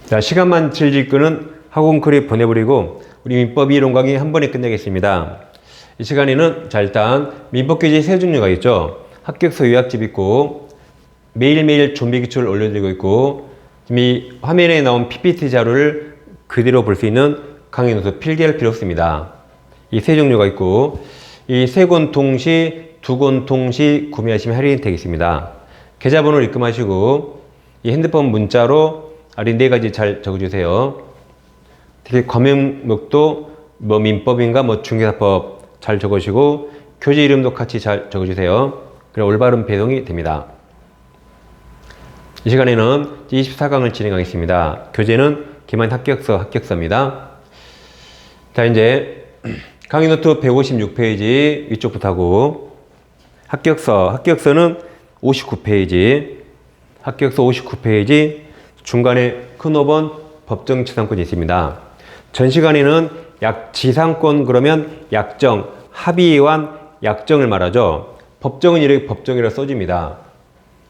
자, 시간만 질질 끄는 학원클립 보내버리고 우리 민법 이론 강의 한 번에 끝내겠습니다. 이 시간에는 자, 일단 민법 교재 세 종류가 있죠. 합격서 요약집 있고 매일매일 좀비 기초를 올려드리고 있고 이 화면에 나온 PPT 자료를 그대로 볼 수 있는 강의 노트 필기할 필요 없습니다. 이 세 종류가 있고 이 세 권 동시, 두 권 동시 구매하시면 할인이 되겠습니다. 계좌번호를 입금하시고 이 핸드폰 문자로 아래 네 가지 잘 적어주세요. 특히 과목도 뭐 민법인가 뭐 중개사법 잘 적으시고 교재 이름도 같이 잘 적어주세요. 그래 올바른 배송이 됩니다. 이 시간에는 24강을 진행하겠습니다. 교재는 기말 합격서입니다. 자, 이제 강의 노트 156페이지 위쪽부터 하고 합격서는 59페이지 합격서 59페이지 중간에 큰 5번 법정지상권이 있습니다. 전 시간에는 지상권 그러면 약정, 합의의완 약정을 말하죠. 법정은 이렇게 법정이라 써집니다.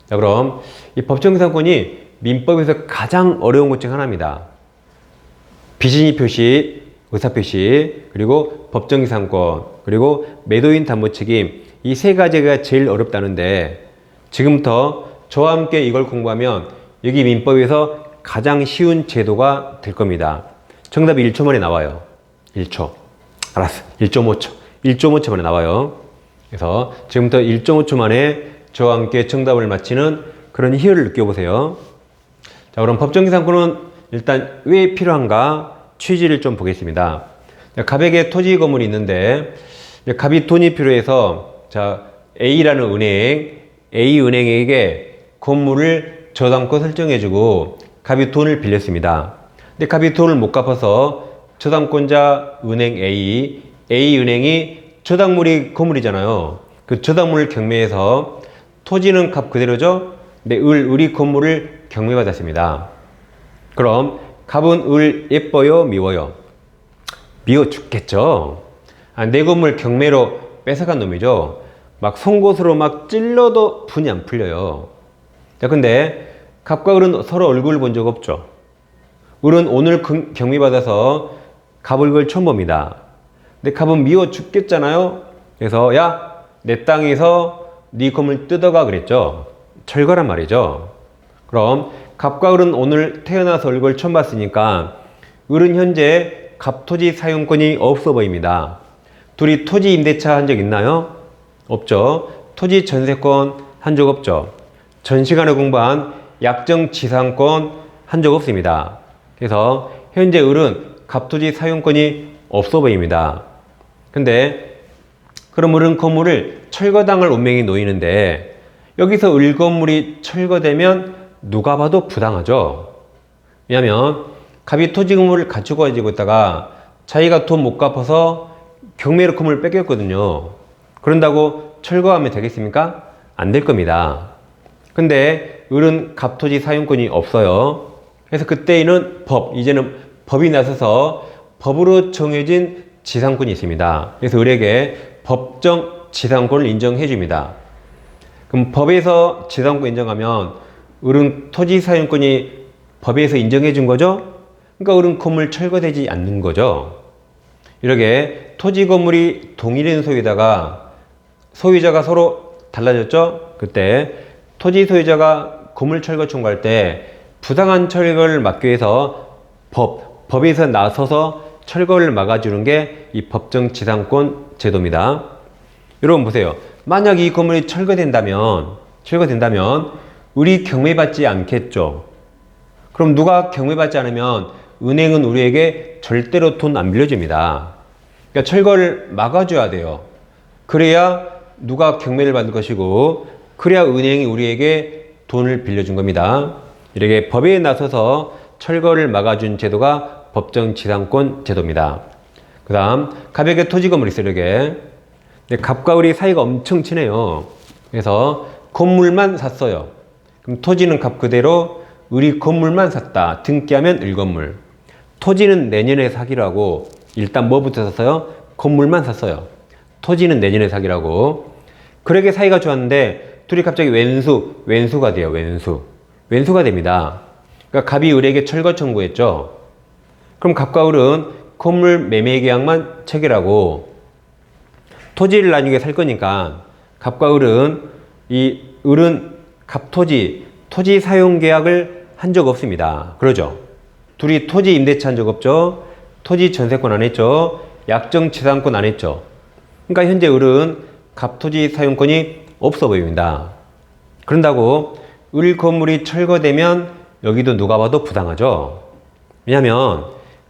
자, 그럼 이 법정지상권이 민법에서 가장 어려운 것 중 하나입니다. 비진의 표시, 의사표시, 그리고 법정지상권, 그리고 매도인 담보책임 이 세 가지가 제일 어렵다는데 지금부터 저와 함께 이걸 공부하면 여기 민법에서 가장 쉬운 제도가 될 겁니다. 정답이 1초 만에 나와요. 1초. 알았어. 1.5초. 1.5초 만에 나와요. 그래서 지금부터 1.5초 만에 저와 함께 정답을 맞히는 그런 희열을 느껴보세요. 자, 그럼 법정지상권은 일단 왜 필요한가 취지를 좀 보겠습니다. 갑에게 토지 건물이 있는데 갑이 돈이 필요해서 자, A라는 은행, A은행에게 건물을 저당권 설정해주고 갑이 돈을 빌렸습니다. 근데 갑이 돈을 못 갚아서 저당권자 은행 A은행이 저당물이 건물이잖아요. 그 저당물을 경매해서 토지는 값 그대로죠? 근데 을이 건물을 경매받았습니다. 그럼 갑은 을 예뻐요? 미워요? 미워 죽겠죠? 내 건물 경매로 뺏어간 놈이죠? 막 송곳으로 막 찔러도 분이 안 풀려요. 자, 근데 갑과 을은 서로 얼굴을 본 적 없죠. 을은 오늘 경매받아서 갑 얼굴 처음 봅니다. 근데 갑은 미워 죽겠잖아요. 그래서 야, 내 땅에서 네 건물 뜯어가 그랬죠. 철거란 말이죠. 그럼 갑과 을은 오늘 태어나서 얼굴 처음 봤으니까 을은 현재 갑 토지 사용권이 없어 보입니다. 둘이 토지 임대차 한 적 있나요? 없죠. 토지 전세권 한 적 없죠. 전 시간에 공부한 약정 지상권 한 적 없습니다. 그래서 현재 을은 갑토지 사용권이 없어 보입니다. 근데 그럼 을은 건물을 철거당할 운명이 놓이는데 여기서 을 건물이 철거되면 누가 봐도 부당하죠. 왜냐하면 갑이 토지 건물을 가지고 가지고 있다가 자기가 돈 못 갚아서 경매로 건물을 뺏겼거든요. 그런다고 철거하면 되겠습니까? 안 될 겁니다. 근데 을은 갑토지 사용권이 없어요. 그래서 그때에는 이제는 법이 나서서 법으로 정해진 지상권이 있습니다. 그래서 을에게 법정 지상권을 인정해 줍니다. 그럼 법에서 지상권 인정하면 을은 토지 사용권이 법에서 인정해 준 거죠? 그러니까 을은 건물 철거되지 않는 거죠. 이렇게 토지 건물이 동일한 소유다가 소유자가 서로 달라졌죠? 그때 토지 소유자가 건물 철거 청구할 때 부당한 철거를 막기 위해서 법에서 나서서 철거를 막아주는 게 이 법정 지상권 제도입니다. 여러분 보세요. 만약 이 건물이 철거된다면 을이 경매받지 않겠죠. 그럼 누가 경매받지 않으면 은행은 우리에게 절대로 돈 안 빌려줍니다. 그러니까 철거를 막아줘야 돼요. 그래야 누가 경매를 받을 것이고 그래야 은행이 우리에게 돈을 빌려준 겁니다. 이렇게 법에 나서서 철거를 막아준 제도가 법정지상권 제도입니다. 그 다음 갑에게 토지 건물이 있어요. 이렇게. 근데 갑과 을이 사이가 엄청 친해요. 그래서 건물만 샀어요. 그럼 토지는 갑 그대로 을이 건물만 샀다. 등기하면 을 건물. 토지는 내년에 사기라고 일단 뭐부터 샀어요? 건물만 샀어요. 토지는 내년에 사기라고. 그렇게 사이가 좋았는데 둘이 갑자기 왼수가 돼요. 왼수가 됩니다. 그러니까 갑이 을에게 철거 청구했죠. 그럼 갑과 을은 건물 매매 계약만 체결하고 토지를 나중에 살 거니까 갑과 을은 갑토지 토지 사용 계약을 한 적 없습니다. 그러죠. 둘이 토지 임대차 한 적 없죠. 토지 전세권 안 했죠. 약정 지상권 안 했죠. 그러니까 현재 을은 갑토지 사용권이 없어 보입니다. 그런다고 을 건물이 철거되면 여기도 누가 봐도 부당하죠. 왜냐하면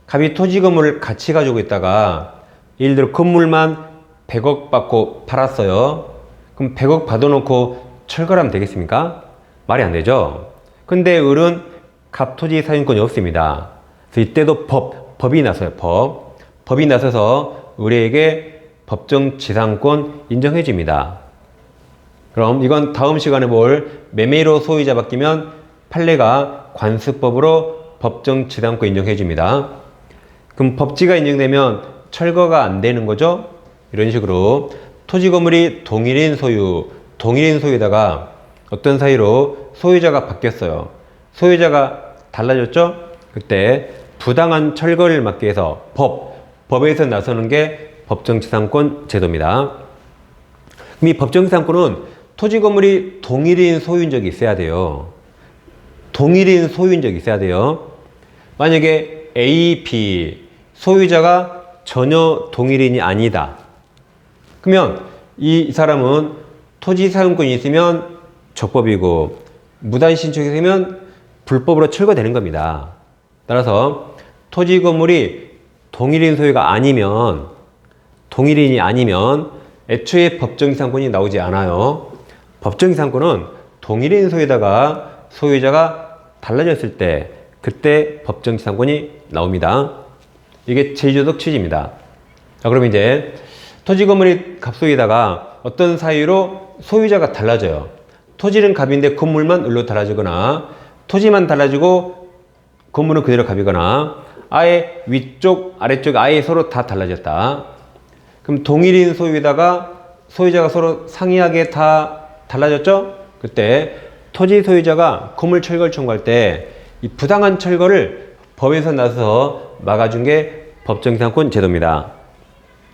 갑이 토지 건물을 같이 가지고 있다가 예를 들어 건물만 100억 받고 팔았어요. 그럼 100억 받아놓고 철거를 하면 되겠습니까? 말이 안 되죠. 근데 을은 갑토지 사용권이 없습니다. 그래서 이때도 법이 나서요. 법이 나서서 을에게 법정 지상권 인정해 줍니다. 그럼 이건 다음 시간에 볼 매매로 소유자 바뀌면 판례가 관습법으로 법정 지상권 인정해 줍니다. 그럼 법지가 인정되면 철거가 안 되는 거죠. 이런 식으로 토지 건물이 동일인 소유에다가 어떤 사유로 소유자가 바뀌었어요. 소유자가 달라졌죠. 그때 부당한 철거를 막기 위해서 법에서 나서는 게 법정지상권 제도입니다. 그럼 이 법정지상권은 토지 건물이 동일인 소유인 적이 있어야 돼요. 동일인 소유인 적이 있어야 돼요. 만약에 A, B 소유자가 전혀 동일인이 아니다. 그러면 이 사람은 토지 사용권이 있으면 적법이고 무단 신청이 있으면 불법으로 철거되는 겁니다. 따라서 토지 건물이 동일인 소유가 아니면 애초에 법정지상권이 나오지 않아요. 법정지상권은 동일인 소유에다가 소유자가 달라졌을 때 그때 법정지상권이 나옵니다. 이게 제주도적 취지입니다. 자, 그럼 이제 토지 건물이 갑소유에다가 어떤 사유로 소유자가 달라져요. 토지는 갑인데 건물만 을로 달라지거나 토지만 달라지고 건물은 그대로 갑이거나 아예 위쪽 아래쪽 아예 서로 다 달라졌다. 그럼 동일인 소유에다가 소유자가 서로 상이하게 다 달라졌죠? 그때 토지 소유자가 건물 철거를 청구할 때 이 부당한 철거를 법에서 나서서 막아준 게 법정지상권 제도입니다.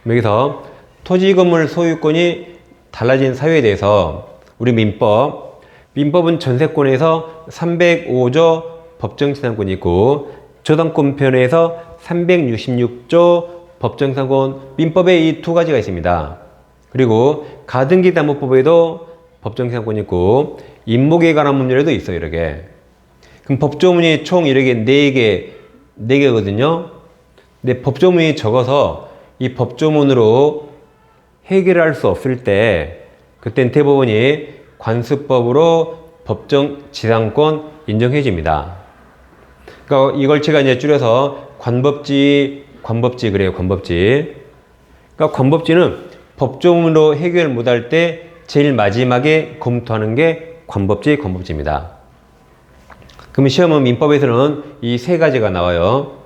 여기서 토지 건물 소유권이 달라진 사유에 대해서 우리 민법은 전세권에서 305조 법정지상권이 있고 저당권편에서 366조 법정지상권 민법에 이 두 가지가 있습니다. 그리고 가등기담보법에도 법정지상권이 있고 임목에 관한 법률에도 있어요. 이렇게. 그럼 법조문이 총 이렇게 4개거든요. 근데 법조문이 적어서 이 법조문으로 해결할 수 없을 때 그땐 대법원이 관습법으로 법정지상권 인정해 줍니다. 그러니까 이걸 제가 이제 줄여서 관법지 그래요. 관법지. 그러니까 관법지는 법조문으로 해결 못할 때 제일 마지막에 검토하는 게 관법지입니다. 그럼 시험은 민법에서는 이 세 가지가 나와요.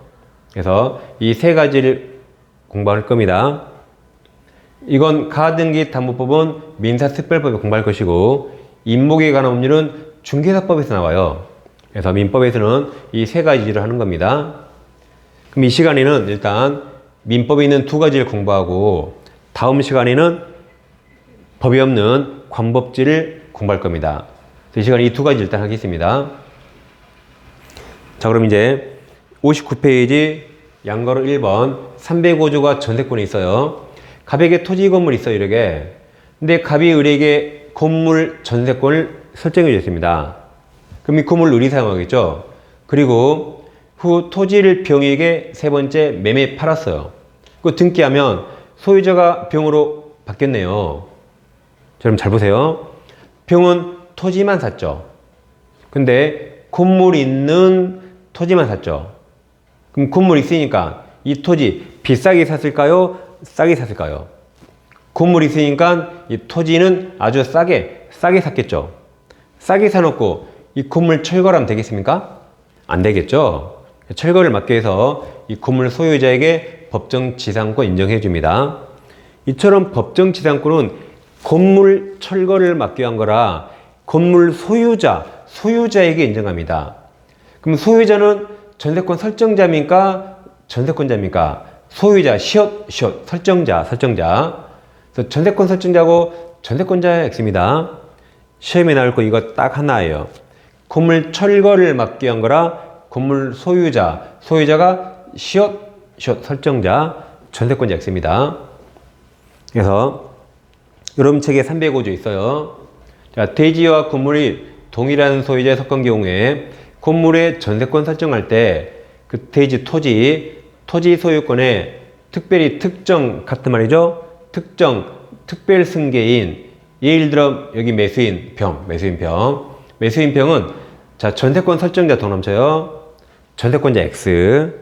그래서 이 세 가지를 공부할 겁니다. 이건 가등기담보법은 민사특별법에 공부할 것이고 임목에 관한 법률은 중개사법에서 나와요. 그래서 민법에서는 이 세 가지를 하는 겁니다. 그럼 이 시간에는 일단 민법에 있는 두 가지를 공부하고 다음 시간에는 법이 없는 관법지를 공부할 겁니다. 이 시간에 이 두 가지 일단 하겠습니다. 자, 그럼 이제 59페이지 양가로 1번 305조가 전세권에 있어요. 갑에게 토지 건물이 있어요. 이렇게. 근데 갑이 을에게 건물 전세권을 설정해 줬습니다. 그럼 이 건물을 을이 사용하겠죠. 그리고 후 토지를 병에게 세 번째 매매 팔았어요. 그 등기하면 소유자가 병으로 바뀌었네요. 자, 그럼 잘 보세요. 병은 토지만 샀죠. 근데 건물 있는 토지만 샀죠. 그럼 건물 있으니까 이 토지 비싸게 샀을까요? 싸게 샀을까요? 건물 있으니까 이 토지는 아주 싸게 샀겠죠. 싸게 사놓고 이 건물 철거를 하면 되겠습니까? 안 되겠죠. 철거를 막기 위해서 이 건물 소유자에게 법정지상권 인정해 줍니다. 이처럼 법정지상권은 건물 철거를 막기 위한 거라 건물 소유자에게 인정합니다. 그럼 소유자는 전세권 설정자입니까? 전세권자입니까? 소유자, 시옷, 설정자. 그래서 전세권 설정자고 전세권자의 X입니다. 시험에 나올 거 이거 딱 하나예요. 건물 철거를 막기 위한 거라 건물 소유자가 시옷, 설정자, 전세권자 X입니다. 그래서 여러분 책에 305조 있어요. 자, 대지와 건물이 동일한 소유자에 속한 경우에 건물의 전세권 설정할 때 그 대지 토지 소유권에 특별히 특정 같은 말이죠. 특별 승계인 예를 들어 여기 매수인평은 자, 전세권 설정자 돈 넘쳐요. 전세권자 X.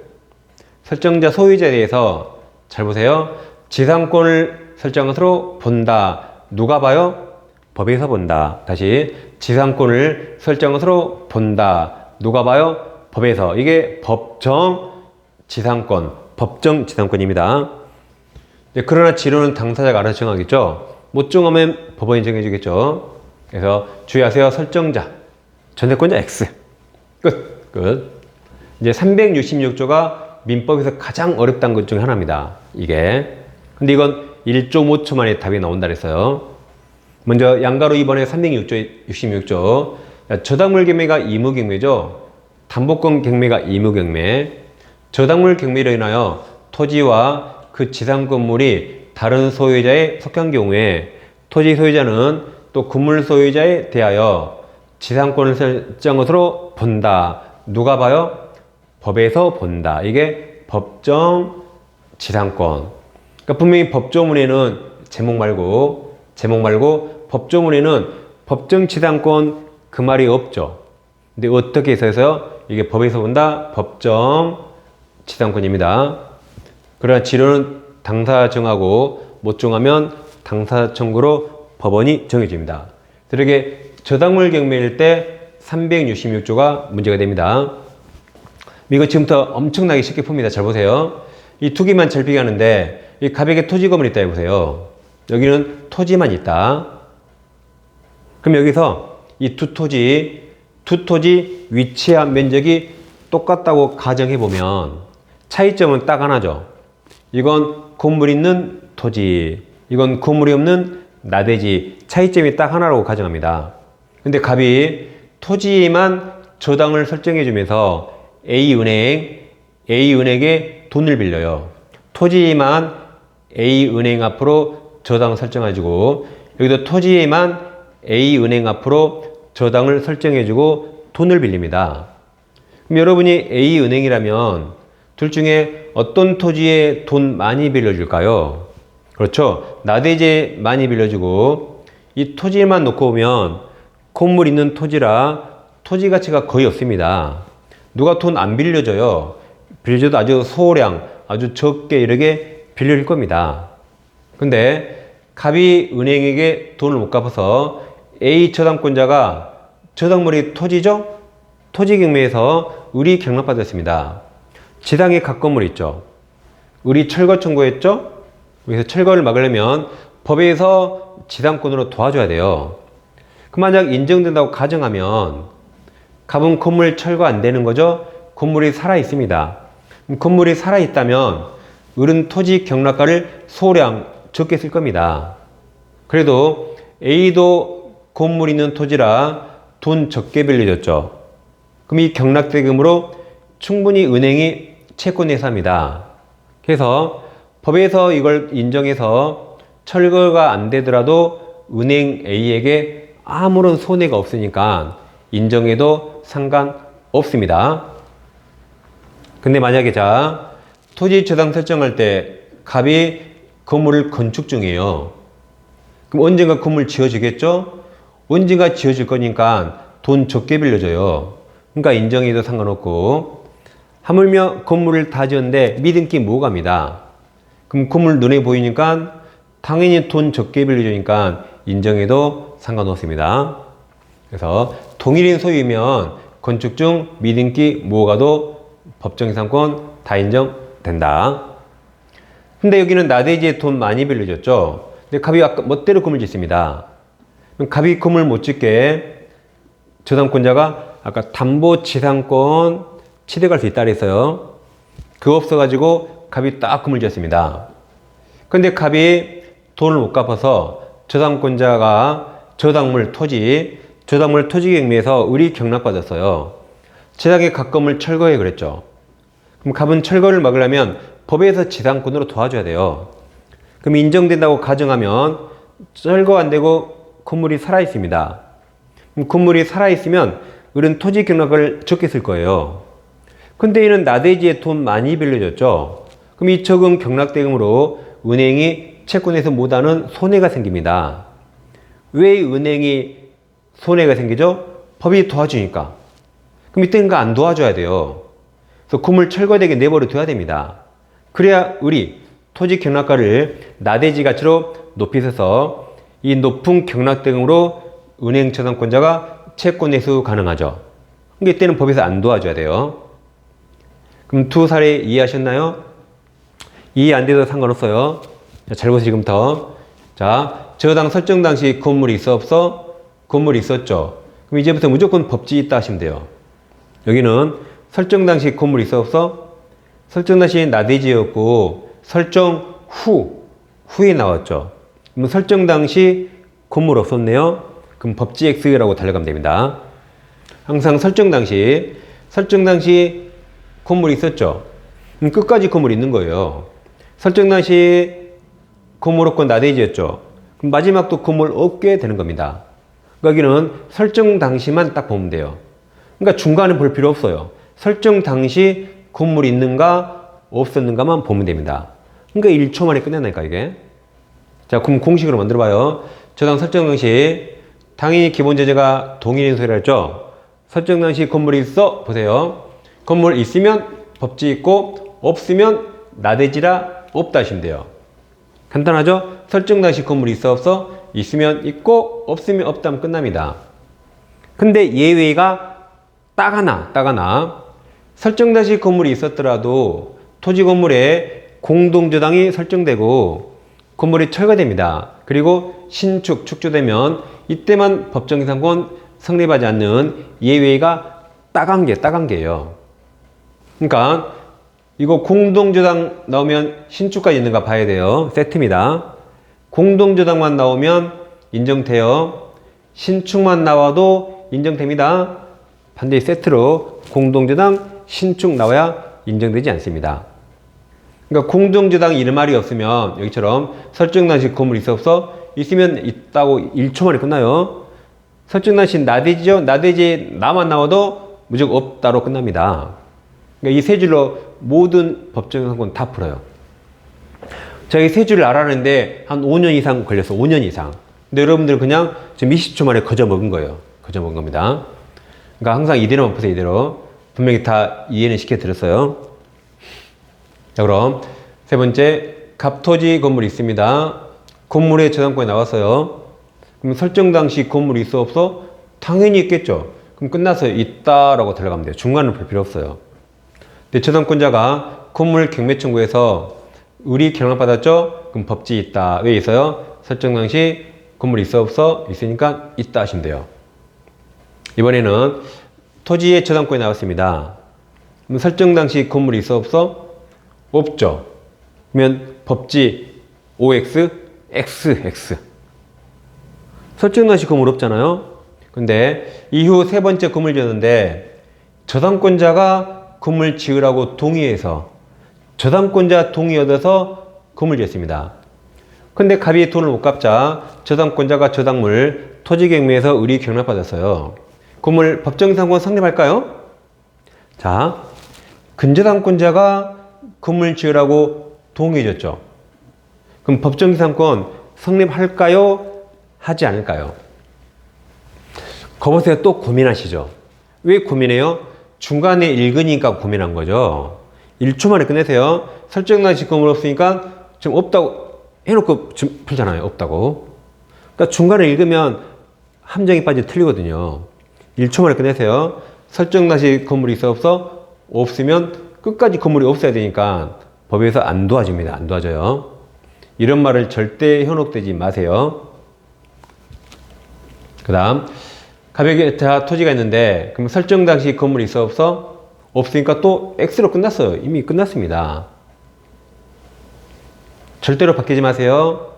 설정자 소유자에 대해서 잘 보세요. 지상권을 설정한 것으로 본다. 누가 봐요? 법에서 본다. 다시 지상권을 설정한 것으로 본다. 누가 봐요? 법에서. 이게 법정 지상권입니다. 네, 그러나 지로는 당사자가 알아서 정하겠죠. 못 정하면 법원이 정해주겠죠. 그래서 주의하세요. 설정자 전세권자 X. 끝. 이제 366조가 민법에서 가장 어렵다는 것 중에 하나입니다. 이게. 근데 이건 1.5초 만에 답이 나온다 그랬어요. 먼저 양가로 이번에 366조. 저당물 경매가 의무경매죠. 담보권 경매가 의무경매. 저당물 경매로 인하여 토지와 그 지상 건물이 다른 소유자에 속한 경우에 토지 소유자는 또 건물 소유자에 대하여 지상권을 설정한 것으로 본다. 누가 봐요? 법에서 본다. 이게 법정 지상권. 그러니까 분명히 법조문에는 제목 말고 법조문에는 법정 지상권 그 말이 없죠. 근데 어떻게 해서요? 이게 법에서 본다. 법정 지상권입니다. 그러나 지로는 당사자 정하고 못 정하면 당사자 청구로 법원이 정해집니다. 이렇게 저당물 경매일 때 366조가 문제가 됩니다. 이거 지금부터 엄청나게 쉽게 풉니다. 잘 보세요. 이 두 개만 잘 비교하는데 이 갑에게 토지 건물이 있다 해보세요. 여기는 토지만 있다. 그럼 여기서 이 두 토지 위치와 면적이 똑같다고 가정해보면 차이점은 딱 하나죠. 이건 건물 있는 토지, 이건 건물이 없는 나대지. 차이점이 딱 하나라고 가정합니다. 근데 갑이 토지에만 저당을 설정해주면서 A은행에 돈을 빌려요. 토지에만 A은행 앞으로 저당을 설정해주고 여기도 토지에만 A은행 앞으로 저당을 설정해주고 돈을 빌립니다. 그럼 여러분이 A은행이라면 둘 중에 어떤 토지에 돈 많이 빌려줄까요? 그렇죠. 나대지에 많이 빌려주고 이 토지만 놓고 보면 건물 있는 토지라 토지 가치가 거의 없습니다. 누가 돈 안 빌려줘요? 빌려줘도 아주 소량, 아주 적게 이렇게 빌려줄 겁니다. 근데 갑이 은행에게 돈을 못 갚아서 A 저당권자가 저당물이 토지죠? 토지 경매에서 의리 경락받았습니다. 지당에 각 건물 있죠. 의리 철거 청구했죠? 여기서 철거를 막으려면 법에서 지당권으로 도와줘야 돼요. 그 만약 인정된다고 가정하면 갑은 건물 철거 안 되는 거죠? 건물이 살아 있습니다. 건물이 살아 있다면 을은 토지 경락가를 소량 적게 쓸 겁니다. 그래도 A도 건물 있는 토지라 돈 적게 빌려줬죠. 그럼 이 경락대금으로 충분히 은행이 채권 내사합니다. 그래서 법에서 이걸 인정해서 철거가 안 되더라도 은행 A에게 아무런 손해가 없으니까 인정해도 상관없습니다. 근데 만약에 자 토지 저당 설정할 때 갑이 건물을 건축 중이에요. 그럼 언젠가 건물 지어지겠죠? 언젠가 지어질 거니까 돈 적게 빌려줘요. 그러니까 인정해도 상관없고 하물며 건물을 다 지었는데 믿음기 못 갑니다. 그럼 건물 눈에 보이니까 당연히 돈 적게 빌려주니까 인정해도 상관없습니다. 그래서 동일인 소유이면 건축 중 믿음기 못 가도 법정이상권 다 인정된다. 근데 여기는 나대지에 돈 많이 빌려줬죠. 근데 갑이 아까 멋대로 건물 짓습니다. 그럼 갑이 건물 못 짓게 저당권자가 아까 담보지상권 취득할 수 있다 그랬어요. 그거 없어가지고 갑이 딱 금을 지었습니다. 근데 갑이 돈을 못 갚아서 저당권자가 저당물 토지 경매에서 의리 경락받았어요. 제작의 갑금을 철거해 그랬죠. 그럼 갑은 철거를 막으려면 법에서 지상권으로 도와줘야 돼요. 그럼 인정된다고 가정하면 철거 안 되고 건물이 살아있습니다. 그럼 건물이 살아있으면 을은 토지 경락을 적게 쓸 거예요. 근데 이는 나대지에 돈 많이 빌려줬죠. 그럼 이 적은 경락대금으로 은행이 채권에서 못하는 손해가 생깁니다. 왜 은행이 손해가 생기죠? 법이 도와주니까. 그럼 이때는 안 도와줘야 돼요. 그래서 건물 철거되게 내버려 둬야 됩니다. 그래야 우리 토지 경락가를 나대지 가치로 높이 서서 이 높은 경락대금으로 은행 저당권자가 채권 내수 가능하죠. 그러니까 이때는 법에서 안 도와줘야 돼요. 그럼 두 사례 이해하셨나요? 이해 안 돼도 상관없어요. 자, 잘 보세요, 지금부터. 자, 저당 설정 당시 건물이 있어, 없어? 건물이 있었죠. 그럼 이제부터 무조건 법지 있다 하시면 돼요. 여기는 설정 당시 건물이 있어, 없어? 설정 당시 나대지였고, 설정 후에 나왔죠. 그럼 설정 당시 건물 없었네요. 그럼 법지 X라고 달려가면 됩니다. 항상 설정 당시 건물이 있었죠. 그럼 끝까지 건물이 있는 거예요. 설정 당시 건물 없고 나대지였죠. 그럼 마지막도 건물 없게 되는 겁니다. 여기는 설정 당시만 딱 보면 돼요. 그러니까 중간에 볼 필요 없어요. 설정 당시 건물이 있는가 없었는가만 보면 됩니다. 그러니까 1초 만에 끝낸다니까 이게. 자, 그럼 공식으로 만들어 봐요. 저당 설정 당시 당연히 기본 제재가 동일인 소리를 했죠. 설정 당시 건물이 있어 보세요. 건물 있으면 법지 있고 없으면 나대지라 없다 하시면 돼요. 간단하죠? 설정 당시 건물이 있어 없어? 있으면 있고 없으면 없다면 끝납니다. 근데 예외가 딱 하나 설정 당시 건물이 있었더라도 토지 건물에 공동저당이 설정되고 건물이 철거됩니다. 그리고 신축, 축조되면 이때만 법정기상권 성립하지 않는 예외가 딱 한 개예요. 그러니까 이거 공동저당 나오면 신축까지 있는가 봐야 돼요. 세트입니다. 공동저당만 나오면 인정돼요. 신축만 나와도 인정됩니다. 반드시 세트로 공동저당, 신축 나와야 인정되지 않습니다. 그러니까 공동저당 이런 말이 없으면 여기처럼 설정 당시 건물이 있어 없어? 있으면 있다고 1초 만에 끝나요. 설정 당시 나대지죠? 나대지 나만 나와도 무조건 없다로 끝납니다. 그러니까 이 세 줄로 모든 법정상권 다 풀어요. 제가 이 세 줄을 알아내는데 한 5년 이상 걸렸어. 5년 이상. 근데 여러분들은 그냥 지금 20초 만에 거저 먹은 거예요. 거저 먹은 겁니다. 그러니까 항상 이대로만 푸세요. 이대로. 분명히 다 이해는 시켜드렸어요. 자, 그럼 세 번째, 갑토지 건물이 있습니다. 건물의 저당권이 나왔어요. 그럼 설정 당시 건물이 있어 없어? 당연히 있겠죠. 그럼 끝나서 있다라고 들어가면 돼요. 중간을 볼 필요 없어요. 근데 저당권자가 건물 경매 청구해서 의리 경락받았죠? 그럼 법지 있다. 왜 있어요? 설정 당시 건물이 있어 없어? 있으니까 있다 하시면 돼요. 이번에는 토지의 저당권이 나왔습니다. 그럼 설정 당시 건물이 있어 없어? 없죠. 그러면 법지 OX, XX. 설정 당시 건물 없잖아요. 근데 이후 세 번째 건물 지었는데 저당권자가 건물 지으라고 동의해서 저당권자 동의 얻어서 건물 지었습니다. 근데 갑이 돈을 못 갚자 저당권자가 저당물 토지경매에서 의리 경락받았어요. 건물 법정상권 성립할까요? 자, 근저당권자가 건물 지으라고 동의해줬죠. 그럼 법정기상권 성립할까요? 하지 않을까요? 거보세요. 또 고민하시죠. 왜 고민해요? 중간에 읽으니까 고민한 거죠. 1초 만에 끝내세요. 설정 당시 건물 없으니까 지금 없다고 해놓고 지금 풀잖아요. 없다고. 그러니까 중간에 읽으면 함정이 빠져 틀리거든요. 1초 만에 끝내세요. 설정 당시 건물이 있어 없어? 없으면 끝까지 건물이 없어야 되니까 법에서 안 도와줍니다. 안 도와줘요. 이런 말을 절대 현혹되지 마세요. 그 다음 가벽에 다 토지가 있는데 그럼 설정 당시 건물이 있어 없어? 없으니까 또 X로 끝났어요. 이미 끝났습니다. 절대로 바뀌지 마세요.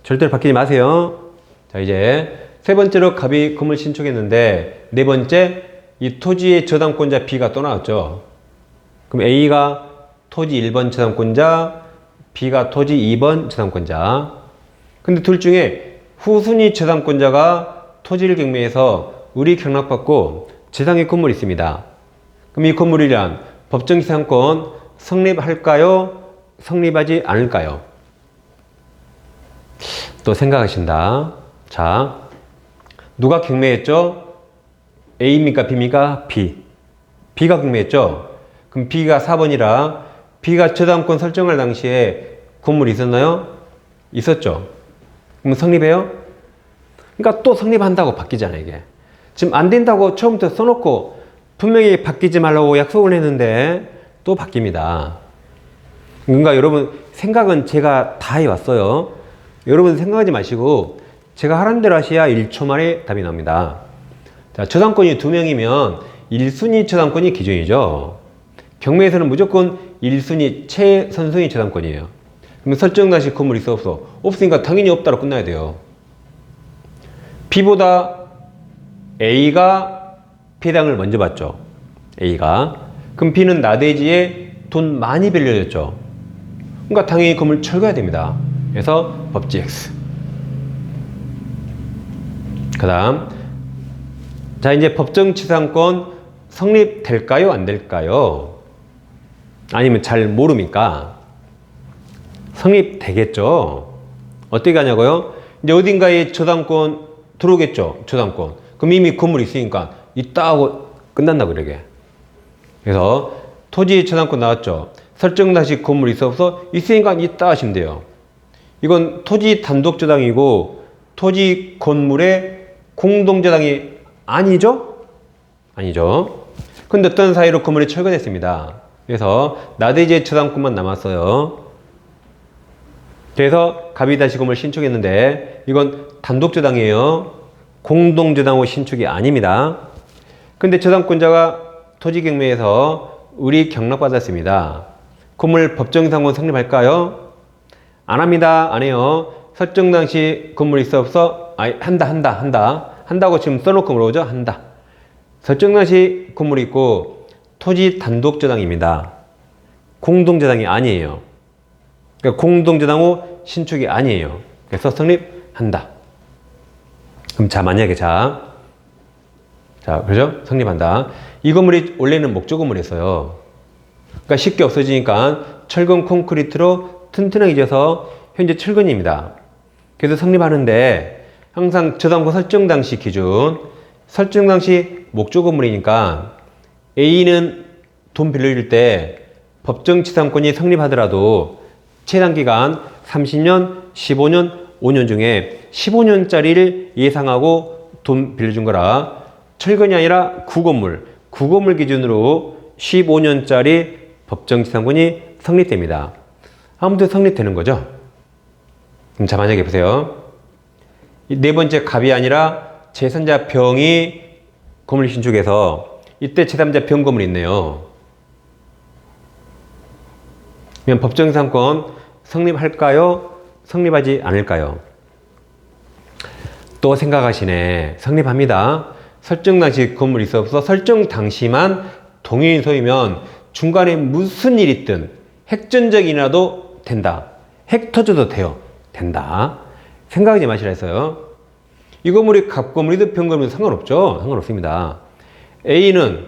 절대로 바뀌지 마세요. 자, 이제 세 번째로 갑이 건물 신축했는데 네 번째 이 토지의 저당권자 B가 또 나왔죠. 그럼 A가 토지 1번 저당권자, B가 토지 2번 저당권자. 근데 둘 중에 후순위 저당권자가 토지를 경매해서 우리 경락받고 재상의 건물이 있습니다. 그럼 이 건물이란 법정지상권 성립할까요? 성립하지 않을까요? 또 생각하신다. 자, 누가 경매했죠? A입니까? B입니까? B. B가 경매했죠? 그럼 B가 4번이라 B가 저당권 설정할 당시에 건물이 있었나요? 있었죠. 그럼 성립해요? 그러니까 또 성립한다고 바뀌잖아요, 이게. 지금 안 된다고 처음부터 써놓고 분명히 바뀌지 말라고 약속을 했는데 또 바뀝니다. 그러니까 여러분 생각은 제가 다 해왔어요. 여러분 생각하지 마시고 제가 하라는 대로 하셔야 1초 만에 답이 나옵니다. 자, 저당권이 2명이면 1순위 저당권이 기준이죠. 경매에서는 무조건 1순위 최선순위 저당권이에요. 그러면 설정 당시 건물 있어 없어? 없으니까 당연히 없다로 끝나야 돼요. B보다 A가 배당을 먼저 받죠. A가. 그럼 B는 나대지에 돈 많이 빌려줬죠. 그러니까 당연히 건물 철거해야 됩니다. 그래서 법지 X. 그 다음. 자, 이제 법정지상권 성립될까요? 안 될까요? 아니면 잘 모릅니까? 성립되겠죠. 어떻게 하냐고요? 이제 어딘가에 저당권 들어오겠죠. 저당권. 그럼 이미 건물이 있으니까 있다 하고 끝난다고 그러게. 그래서 토지 저당권 나왔죠. 설정 당시 건물이 있어 없어? 있으니까 있다 하시면 돼요. 이건 토지 단독 저당이고 토지 건물의 공동 저당이 아니죠? 아니죠. 근데 어떤 사이로 건물이 철거됐습니다. 그래서 나대지의 저당권만 남았어요. 그래서 갑이 다시 건물 신축했는데 이건 단독 저당이에요. 공동 저당후 신축이 아닙니다. 근데 저당권자가 토지 경매에서 우리 경락받았습니다. 건물 법정상권 성립할까요? 안 합니다. 안 해요. 설정 당시 건물 있어 없어? 한다고 지금 써놓고 물어보죠? 한다. 설정 당시 건물이 있고 토지 단독 저당입니다. 공동 저당이 아니에요. 그러니까 공동 저당 후 신축이 아니에요. 그래서 성립한다. 그럼 자, 만약에 자, 그죠? 성립한다. 이 건물이 원래는 목조 건물이었어요. 그러니까 쉽게 없어지니까 철근 콘크리트로 튼튼하게 지어서 현재 철근입니다. 그래서 성립하는데 항상 저당권 설정 당시 기준, 설정 당시 목조 건물이니까 A는 돈 빌려줄 때 법정지상권이 성립하더라도 최단기간 30년, 15년, 5년 중에 15년짜리를 예상하고 돈 빌려준 거라 철근이 아니라 구건물 기준으로 15년짜리 법정지상권이 성립됩니다. 아무튼 성립되는 거죠. 그럼 자, 만약에 보세요. 네 번째 갑이 아니라 제3자 병이 건물 신축해서 이때 제3자 병 건물이 있네요. 그러면 법정지상권 성립할까요? 성립하지 않을까요? 또 생각하시네. 성립합니다. 설정 당시 건물이 있어 없어? 설정 당시만 동일인 소유면 중간에 무슨 일이 있든 핵전적이라도 된다. 핵 터져도 돼요. 된다. 생각하지 마시라 했어요. 이 건물이 갑건물이든 병건물이든 상관없죠. 상관없습니다. A는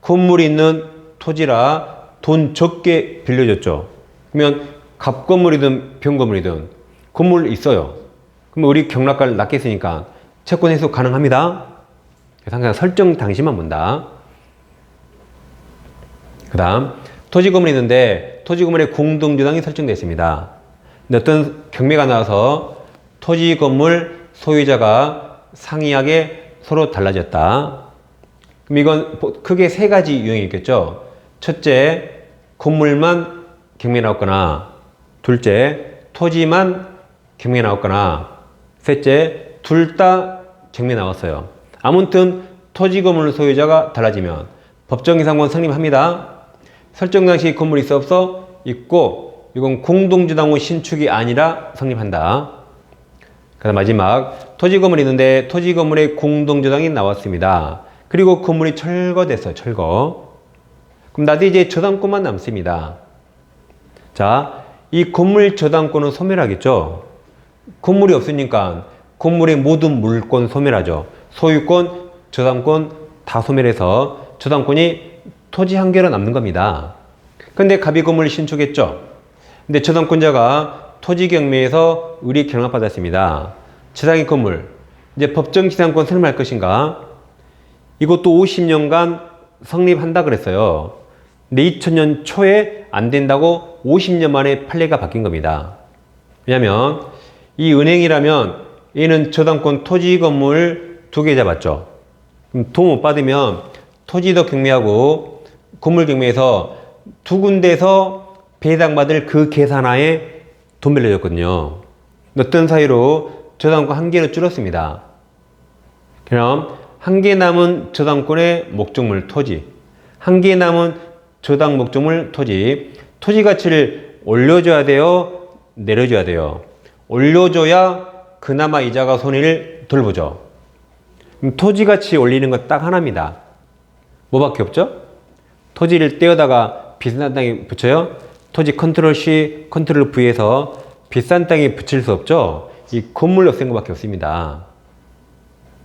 건물이 있는 토지라 돈 적게 빌려줬죠. 그러면 갑건물이든 병건물이든 건물 있어요. 그러면 우리 경락가를 낮게 쓰니까 채권 해소 가능합니다. 항상 설정 당시만 본다. 그 다음 토지 건물이 있는데 토지 건물의 공동저당이 설정되어 있습니다. 근데 어떤 경매가 나와서 토지 건물 소유자가 상이하게 서로 달라졌다. 그럼 이건 크게 세 가지 유형이 있겠죠. 첫째, 건물만 경매 나왔거나, 둘째, 토지만 경매 나왔거나, 셋째, 둘 다 경매 나왔어요. 아무튼 토지 건물 소유자가 달라지면 법정지상권 성립합니다. 설정 당시 건물이 있어 없어? 있고 이건 공동주당 후 신축이 아니라 성립한다. 그다음 마지막 토지 건물이 있는데 토지 건물에 공동주당이 나왔습니다. 그리고 건물이 철거됐어요. 철거. 그럼 나도 이제 저당권만 남습니다. 자, 이 건물 저당권은 소멸하겠죠. 건물이 없으니까 건물의 모든 물권 소멸하죠. 소유권, 저당권 다 소멸해서 저당권이 토지 한 개로 남는 겁니다. 근데 갑이 건물을 신축했죠. 근데 저당권자가 토지 경매에서 의리 경합받았습니다. 지상의 건물, 이제 법정 지상권 성립할 것인가? 이것도 50년간 성립한다 그랬어요. 근데 2000년 초에 안 된다고 50년 만에 판례가 바뀐 겁니다. 왜냐면 이 은행이라면 얘는 저당권 토지 건물 2개 잡았죠. 그럼 돈 못 받으면 토지도 경매하고 건물 경매에서 2군데에서 배당받을 그 계산하에 돈 빌려줬거든요. 어떤 사유로 저당권 1개로 줄었습니다. 그럼 1개 남은 저당권의 목적물 토지, 1개 남은 저당 목적물 토지, 토지 가치를 올려줘야 돼요? 내려줘야 돼요? 올려줘야 그나마 이자가 손해를 덜 보죠. 그럼 토지 가치 올리는 건 딱 하나입니다. 뭐밖에 없죠? 토지를 떼어다가 비싼 땅에 붙여요? 토지 컨트롤 C, 컨트롤 V에서 비싼 땅에 붙일 수 없죠? 이 건물 없앤 것밖에 없습니다.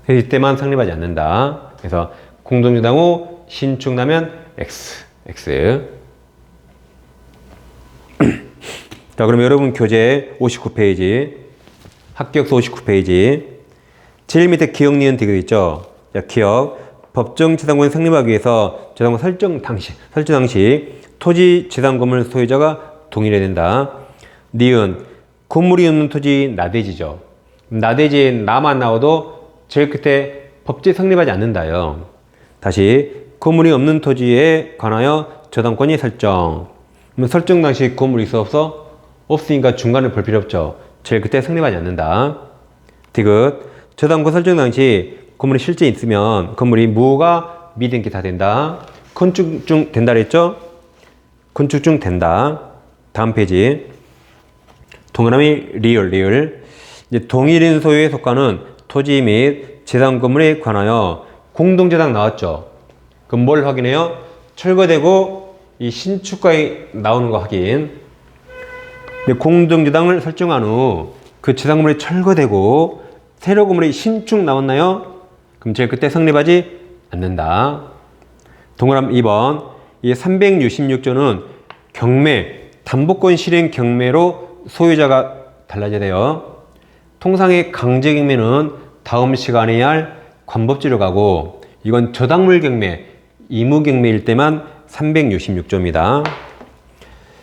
그래서 이때만 성립하지 않는다. 그래서 공동주당 후 신축 나면 X. 자, 그럼 여러분 교재 59페이지, 합격서 59페이지, 제일 밑에 기억, 니은, 디귿 있죠? 자, 기억. 법정 지상권 성립하기 위해서 저당권 설정 당시 토지 지상 건물 소유자가 동일해야 된다. 니은. 건물이 없는 토지 나대지죠. 나대지에 나만 나와도 제일 끝에 법제 성립하지 않는다요. 다시 건물이 없는 토지에 관하여 저당권이 설정. 그럼 설정 당시 건물이 있어 없어? 없으니까 중간을 볼 필요 없죠. 제일 끝에 성립하지 않는다. 디귿. 저당권 설정 당시 건물이 실제 있으면 건물이 무가 미등기 다 된다. 건축 중 된다 그랬죠? 건축 중 된다. 다음 페이지. 동그라미 리을. 이제 동일인 소유에 속하는 토지 및 재산 건물에 관하여 공동저당 나왔죠. 그럼 뭘 확인해요? 철거되고 이 신축가에 나오는 거 확인. 공동저당을 설정한 후 그 재산 건물이 철거되고 새로 건물이 신축 나왔나요? 그럼 제일 그때 성립하지 않는다. 동그라미 2번. 이 366조는 경매, 담보권 실행 경매로 소유자가 달라져야 돼요. 통상의 강제 경매는 다음 시간에 할 관법지로 가고 이건 저당물 경매, 의무 경매일 때만 366조입니다.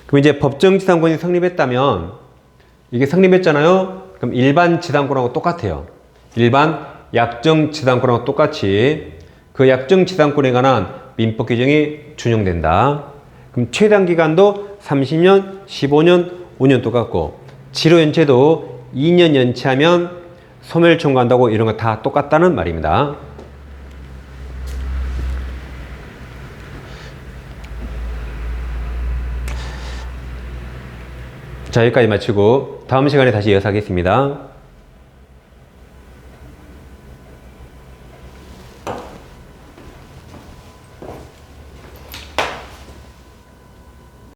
그럼 이제 법정 지상권이 성립했다면 이게 성립했잖아요. 그럼 일반 지상권하고 똑같아요. 일반 약정 지상권하고 똑같이 그 약정 지상권에 관한 민법 규정이 준용된다. 그럼 최단 기간도 30년, 15년, 5년 똑같고 지로 연체도 2년 연체하면 소멸 청구한다고 이런 거 다 똑같다는 말입니다. 자, 여기까지 마치고 다음 시간에 다시 이어서 하겠습니다.